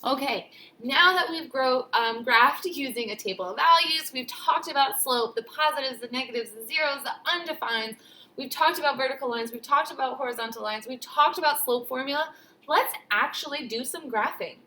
Okay, now that we've graphed using a table of values, we've talked about slope, the positives, the negatives, the zeros, the undefined, we've talked about vertical lines, we've talked about horizontal lines, we've talked about slope formula. Let's actually do some graphing.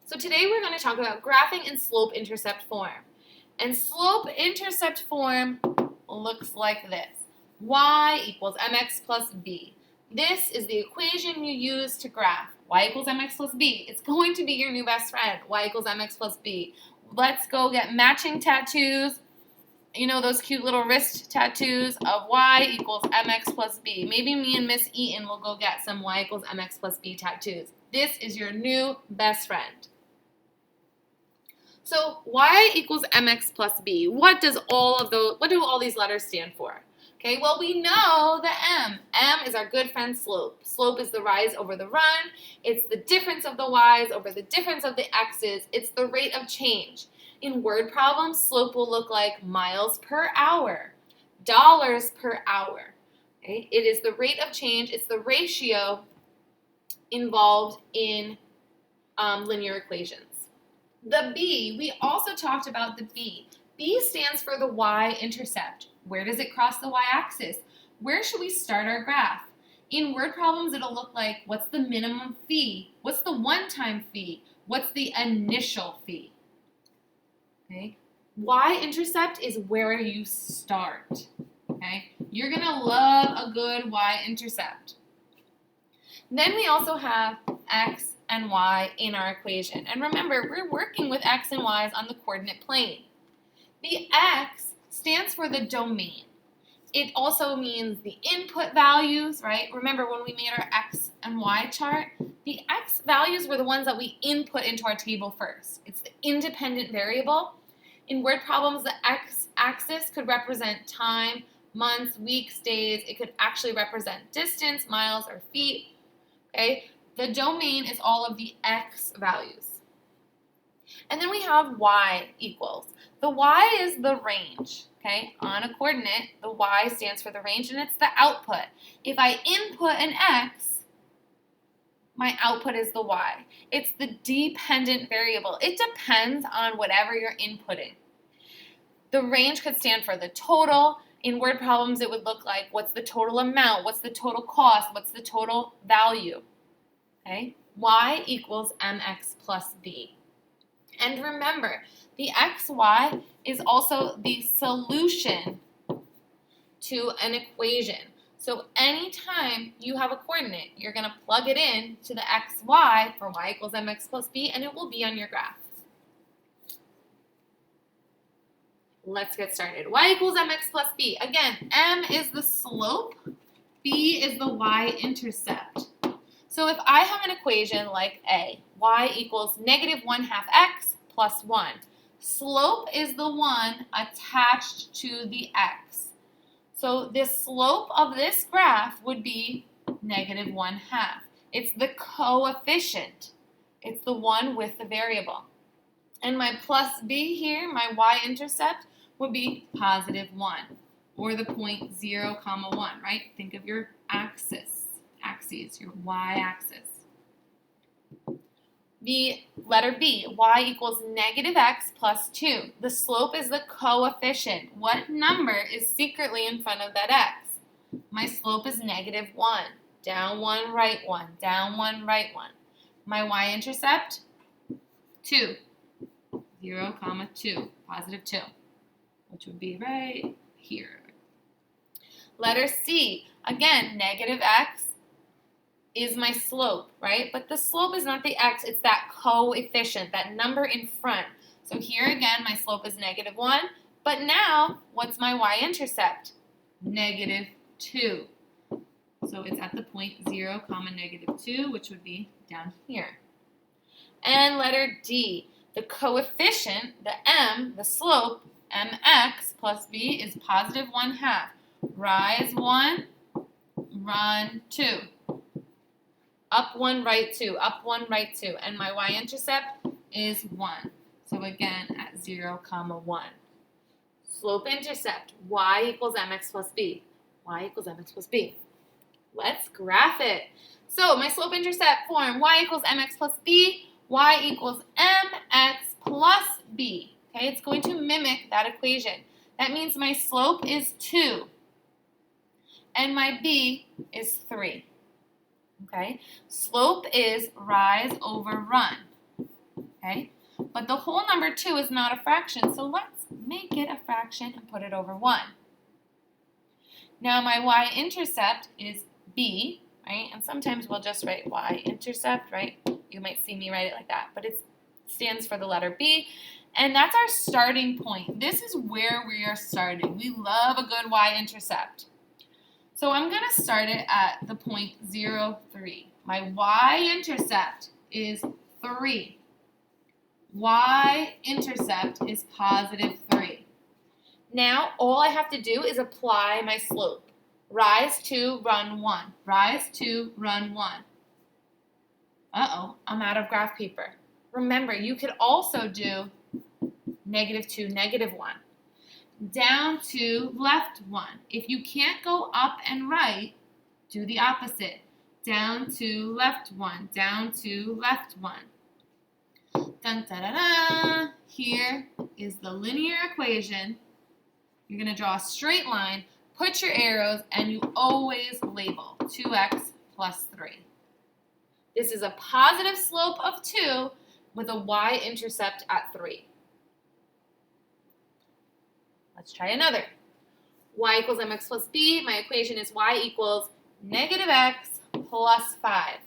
So today we're going to talk about graphing in slope-intercept form. And slope-intercept form looks like this. Y equals mx plus b. This is the equation you use to graph. Y equals mx plus b. It's going to be your new best friend. Y equals mx plus b. Let's go get matching tattoos. You know, those cute little wrist tattoos of y equals mx plus b. Maybe me and Miss Eaton will go get some y equals mx plus b tattoos. This is your new best friend. So y equals mx plus b. What do all these letters stand for? Okay, well, we know the M. M is our good friend slope. Slope is the rise over the run. It's the difference of the y's over the difference of the x's. It's the rate of change. In word problems, slope will look like miles per hour, dollars per hour. Okay? It is the rate of change. It's the ratio involved in linear equations. The B, we also talked about the B. B stands for the y-intercept. Where does it cross the y-axis? Where should we start our graph? In word problems, it'll look like, what's the minimum fee? What's the one-time fee? What's the initial fee? Okay. Y-intercept is where you start. Okay. You're going to love a good y-intercept. Then we also have x and y in our equation. And remember, we're working with x and y's on the coordinate plane. The x stands for the domain. It also means the input values, right? Remember when we made our x and y chart, the x values were the ones that we input into our table first. It's the independent variable. In word problems, the x-axis could represent time, months, weeks, days. It could actually represent distance, miles, or feet. Okay? The domain is all of the x values. And then we have y equals. The y is the range, okay? On a coordinate, the y stands for the range, and it's the output. If I input an x, my output is the y. It's the dependent variable. It depends on whatever you're inputting. The range could stand for the total. In word problems, it would look like, what's the total amount? What's the total cost? What's the total value? Okay? Y equals mx plus b. And remember, the xy is also the solution to an equation. So anytime you have a coordinate, you're going to plug it in to the xy for y equals mx plus b, and it will be on your graph. Let's get started. Y equals mx plus b. Again, m is the slope, b is the y-intercept. So if I have an equation like A, y equals negative 1/2 x plus 1. Slope is the one attached to the x. So the slope of this graph would be negative 1/2. It's the coefficient. It's the one with the variable. And my plus b here, my y-intercept, would be positive 1, or the point 0, 1, right? Think of your axes, your y-axis. The letter B, y equals negative x plus 2. The slope is the coefficient. What number is secretly in front of that x? My slope is negative 1. Down 1, right 1. Down 1, right 1. My y-intercept, 2. 0, 2. Positive 2, which would be right here. Letter C, again, negative x is my slope, right? But the slope is not the x, it's that coefficient, that number in front. So here again, my slope is negative 1, but now, what's my y-intercept? Negative 2. So it's at the point 0, negative 2, which would be down here. And letter D, the coefficient, the m, the slope, mx plus b is positive 1/2. Rise 1, run 2. Up 1, right 2. Up 1, right 2. And my y-intercept is 1. So again, at 0, 1. Slope-intercept, y equals mx plus b. Y equals mx plus b. Let's graph it. So my slope-intercept form, y equals mx plus b. y equals mx plus b. Okay, it's going to mimic that equation. That means my slope is 2 and my b is 3. Okay, slope is rise over run. Okay, but the whole number 2 is not a fraction, so let's make it a fraction and put it over 1. Now my y-intercept is b, right? And sometimes we'll just write y-intercept, right? You might see me write it like that, but it stands for the letter b. And that's our starting point. This is where we are starting. We love a good y-intercept. So I'm going to start it at the point 0, 3. My y-intercept is 3. Y-intercept is positive 3. Now, all I have to do is apply my slope. Rise 2, run 1. Rise 2, run 1. Uh-oh, I'm out of graph paper. Remember, you could also do -2, -1. Down 2, left 1. If you can't go up and right, do the opposite. Down 2, left 1. Down 2, left 1. Dun, da, da, da. Here is the linear equation. You're going to draw a straight line, put your arrows, and you always label 2x plus 3. This is a positive slope of 2 with a y-intercept at 3. Let's try another. Y equals mx plus b. My equation is y equals -x plus 5.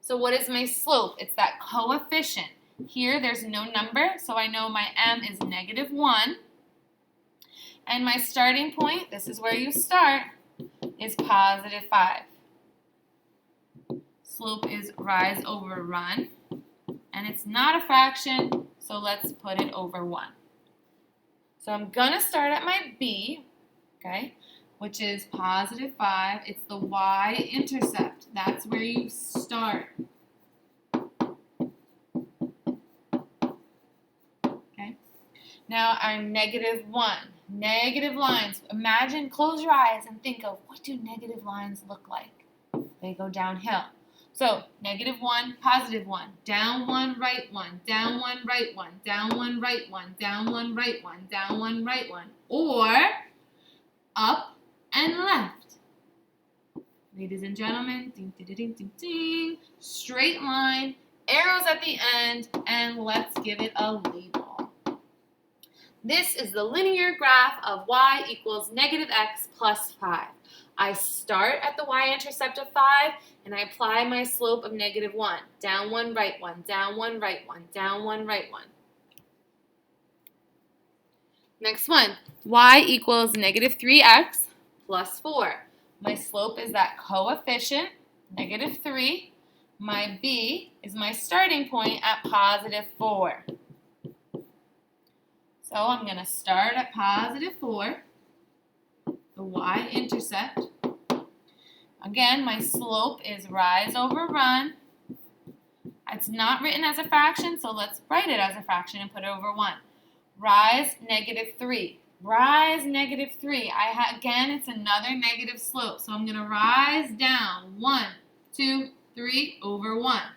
So what is my slope? It's that coefficient. Here there's no number, so I know my m is -1. And my starting point, this is where you start, is positive 5. Slope is rise over run. And it's not a fraction, so let's put it over 1. So I'm going to start at my b, okay, which is positive 5. It's the y-intercept. That's where you start. Okay. Now our -1. Negative lines. Imagine, close your eyes and think of what do negative lines look like? They go downhill. So, -1, positive 1, down 1, right 1, down 1, right 1, down 1, right 1, down 1, right 1, down 1, right 1, or up and left. Ladies and gentlemen, ding, ding, ding, ding, ding, straight line, arrows at the end, and let's give it a label. This is the linear graph of y equals -x plus 5. I start at the y-intercept of 5, and I apply my slope of -1. Down 1, right 1, down 1, right 1, down 1, right 1. Next one, y equals -3x plus 4. My slope is that coefficient, -3. My b is my starting point at positive 4. So I'm going to start at positive 4. The y-intercept. Again, my slope is rise over run. It's not written as a fraction, so let's write it as a fraction and put it over 1. Rise -3. Rise -3. Again, it's another negative slope, so I'm going to rise down 1, 2, 3 over 1.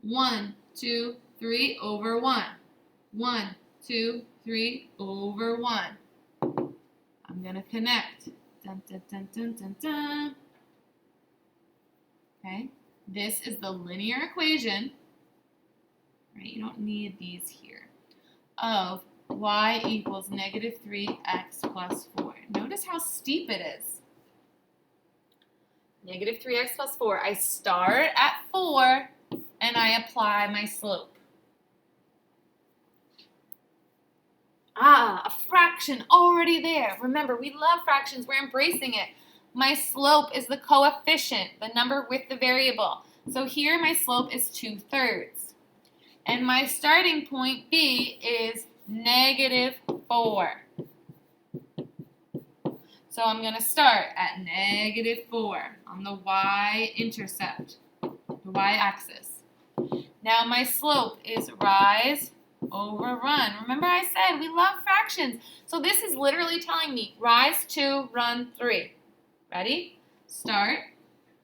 1, 2, 3 over 1. 1, 2, 3 over 1. I'm going to connect. Dun, dun, dun, dun, dun, dun. Okay, this is the linear equation, right? You don't need these here, of y equals -3x plus 4. Notice how steep it is. -3x plus 4. I start at 4 and I apply my slope. Ah, a fraction already there. Remember, we love fractions. We're embracing it. My slope is the coefficient, the number with the variable. So here my slope is 2/3. And my starting point B is -4. So I'm going to start at -4 on the y-intercept, the y-axis. Now my slope is rise over run. Remember I said we love fractions. So this is literally telling me rise 2, run 3. Ready? Start.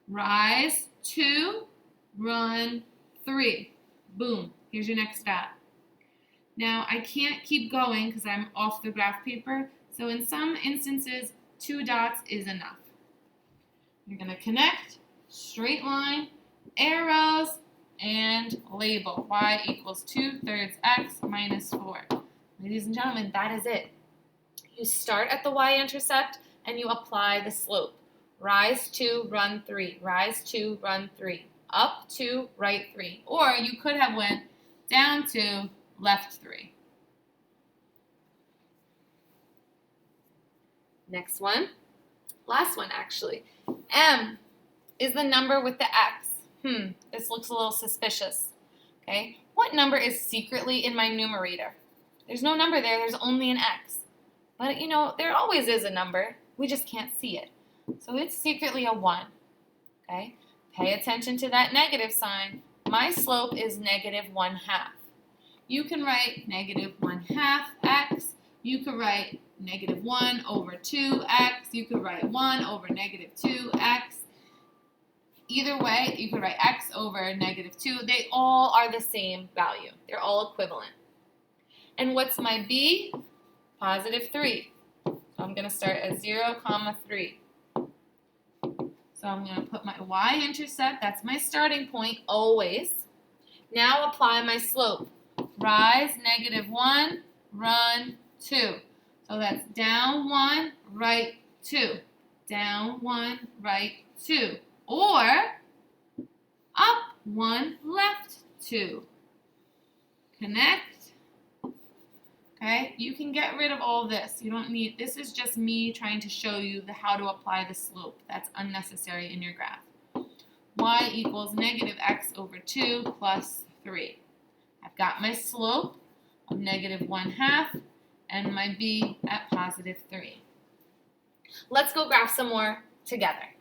Rise 2, run 3. Boom, here's your next dot. Now, I can't keep going because I'm off the graph paper, so in some instances, 2 dots is enough. You're going to connect, straight line, arrows, and label. Y equals 2/3 x minus 4. Ladies and gentlemen, that is it. You start at the y-intercept and you apply the slope. Rise 2, run 3. Rise 2, run 3. Up 2, right 3. Or you could have went down 2, left 3. Next one. Last one, actually. M is the number with the x. This looks a little suspicious. Okay, what number is secretly in my numerator? There's no number there, there's only an x. But you know, there always is a number, we just can't see it. So it's secretly a 1. Okay, pay attention to that negative sign. My slope is -1/2. You can write -1/2 x. You could write -1 over 2x. You could write 1 over -2x. Either way, you could write x over -2. They all are the same value. They're all equivalent. And what's my b? +3. So I'm going to start at 0, 3. So I'm going to put my y-intercept. That's my starting point always. Now apply my slope. Rise -1, run 2. So that's down 1, right 2. Down 1, right 2. Or up 1, left 2. Connect. Okay, you can get rid of all this. You don't need, this is just me trying to show you how to apply the slope. That's unnecessary in your graph. Y equals -x over 2 plus 3. I've got my slope of -1/2 and my b at +3. Let's go graph some more together.